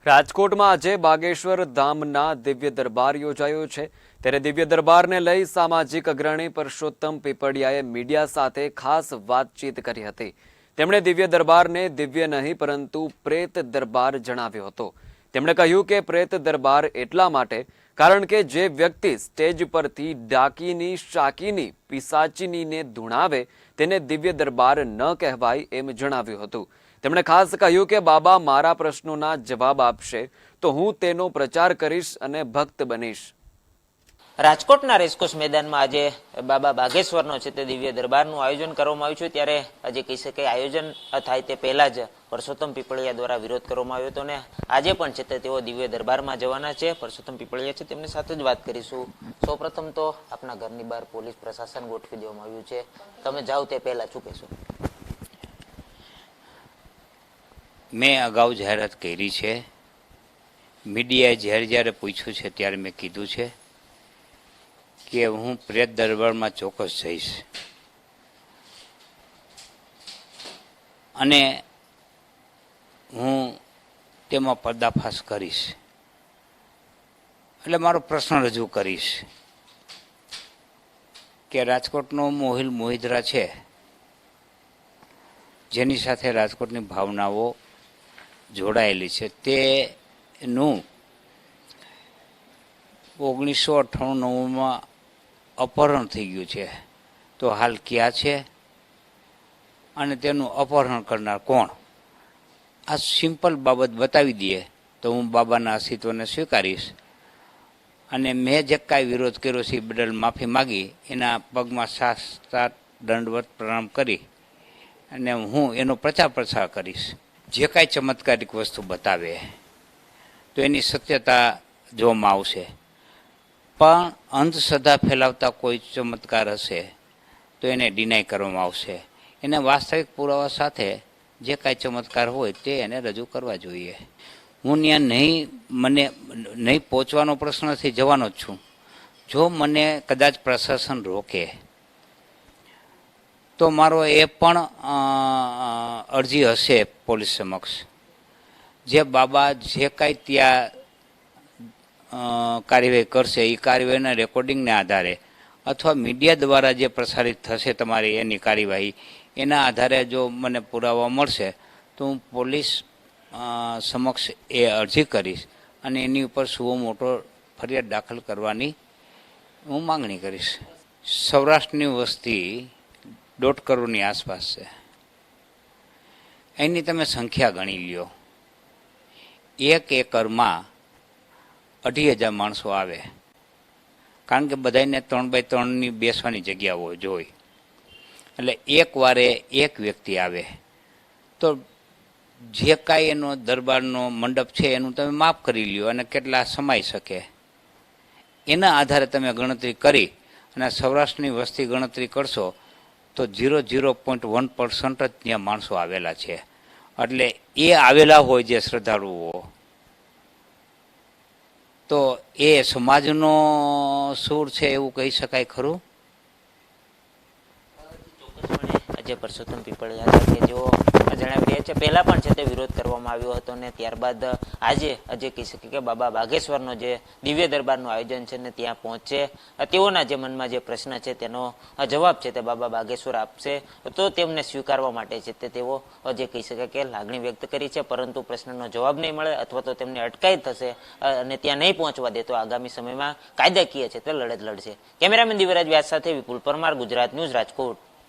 રાજકોટમાં આજે બાગેશ્વર ધામના દિવ્ય દરબાર યોજાયો છે। ત્યારે દિવ્ય દરબારને લઈ સામાજિક અગ્રણી પરસોત્તમ પીપળિયાએ મીડિયા સાથે ખાસ વાતચીત કરી હતી। તેમણે દિવ્ય દરબારને દિવ્ય નહીં પરંતુ પ્રેત દરબાર જણાવ્યો હતો। તેમણે કહ્યું કે પ્રેત દરબાર એટલા માટે કારણ કે જે વ્યક્તિ સ્ટેજ પરથી ડાકીની શાકીની પિશાચીનીને ધૂણાવે તેને દિવ્ય દરબાર ન કહેવાય એમ જણાવ્યું હતું। તેમણે ખાસ કહ્યું કે બાબા મારા પ્રશ્નોના જવાબ આપશે તો હું તેનો પ્રચાર કરીશ અને ભક્ત બનીશ। રાજકોટના રેસકોર્સ મેદાનમાં આજે બાબા બાગેશ્વરનો છે તે દિવ્ય દરબારનું આયોજન કરવામાં આવ્યું છે। ત્યારે આજે કહી શકાય આયોજન થાય તે પહેલા જ પરસોત્તમ પીપળિયા દ્વારા વિરોધ કરવામાં આવ્યો હતો અને આજે પણ છે તે તેઓ દિવ્ય દરબારમાં જવાના છે। પરસોત્તમ પીપળિયા છે તેમની સાથે જ વાત કરીશું। સૌપ્રથમ તો આપના ઘરની બહાર પોલીસ પ્રશાસન ગોઠવી દેવામાં આવ્યું છે, તમે જાઓ તે પહેલા શું કહેશો? મેં અગાઉ જાહેરાત કરી છે, મીડિયાએ જ્યારે પૂછ્યું છે ત્યારે મેં કીધું છે કે હું પ્રેત દરબારમાં ચોક્કસ જઈશ અને હું તેમાં પર્દાફાશ કરીશ, એટલે મારો પ્રશ્ન રજૂ કરીશ કે રાજકોટનો મોહિલ મોહિદ્રા છે, જેની સાથે રાજકોટની ભાવનાઓ જોડાયેલી છે, તેનું 1998માં અપહરણ થઈ ગયું છે। તો હાલ ક્યાં છે અને તેનું અપહરણ કરનાર કોણ? આ સિમ્પલ બાબત બતાવી દઈએ તો હું બાબાના અસ્તિત્વને સ્વીકારીશ અને મેં જે કાંઈ વિરોધ કર્યો છે એ બદલ માફી માગી એના પગમાં સાષ્ટાંગ દંડવત પ્રણામ કરી અને હું એનો પ્રચાર પ્રસાર કરીશ। જે કાંઈ ચમત્કારિક વસ્તુ બતાવે તો એની સત્યતા જોવામાં આવશે, પણ અંધશ્રદ્ધા ફેલાવતા કોઈ ચમત્કાર હશે તો એને ડિનાય કરવામાં આવશે। એને વાસ્તવિક પુરાવા સાથે જે કાંઈ ચમત્કાર હોય તે એને રજૂ કરવા જોઈએ। હું ત્યાં મને નહીં પહોંચવાનો પ્રશ્ન નથી, જવાનો જ છું। જો મને કદાચ પ્રશાસન રોકે તો મારો એ પણ અરજી હશે પોલીસ સમક્ષ, જે બાબા જે કાંઈ ત્યાં કાર્યવાહી કરશે એ કાર્યવાહીના રેકોર્ડિંગને આધારે અથવા મીડિયા દ્વારા જે પ્રસારિત થશે તમારી એની કાર્યવાહી એના આધારે જો મને પુરાવા મળશે તો હું પોલીસ સમક્ષ એ અરજી કરીશ અને એની ઉપર સુઓ મોટો ફરિયાદ દાખલ કરવાની હું માંગણી કરીશ। સૌરાષ્ટ્રની વસ્તી 1.5 કરોડની આસપાસ છે। એની તમે સંખ્યા ગણી લ્યો, 1 એકરમાં 2,500 માણસો આવે, કારણ કે બધાને 3x3ની બેસવાની જગ્યા જોઈ, એટલે એક વારે એક વ્યક્તિ આવે તો જે કાંઈ એનો દરબારનો મંડપ છે એનું તમે માફ કરી લ્યો અને કેટલા સમાઈ શકે એના આધારે તમે ગણતરી કરી અને સૌરાષ્ટ્રની વસ્તી ગણતરી કરશો તો 0.1% જ ત્યાં માણસો આવેલા છે। એટલે એ આવેલા હોય જે શ્રદ્ધાળુઓ તો એ સમાજનો સૂર છે એવું કહી શકાય ખરું? આજે પરસોત્તમ પીપળિયા કે જેઓ જણાવી રહ્યા છે, પહેલા પણ છે તે વિરોધ કરવામાં આવ્યો હતો અને ત્યારબાદ આજે કહી શકીએ કે બાબા બાગેશ્વરનો જે દિવ્ય દરબારનું આયોજન છે ને ત્યાં પહોંચે, તેઓના જે મનમાં જે પ્રશ્ન છે તેનો જવાબ છે તે બાબા બાગેશ્વર આપશે તો તેમને સ્વીકારવા માટે છે તે તેઓ કહી શકાય કે લાગણી વ્યક્ત કરી છે, પરંતુ પ્રશ્નનો જવાબ નહીં મળે અથવા તો તેમને અટકાયત થશે અને ત્યાં નહીં પહોંચવા દે તો આગામી સમયમાં કાયદાકીય છે તે લડત લડશે। કેમેરામેન દિવ્યરાજ વ્યાસ સાથે વિપુલ પરમાર, ગુજરાત ન્યૂઝ, રાજકોટ।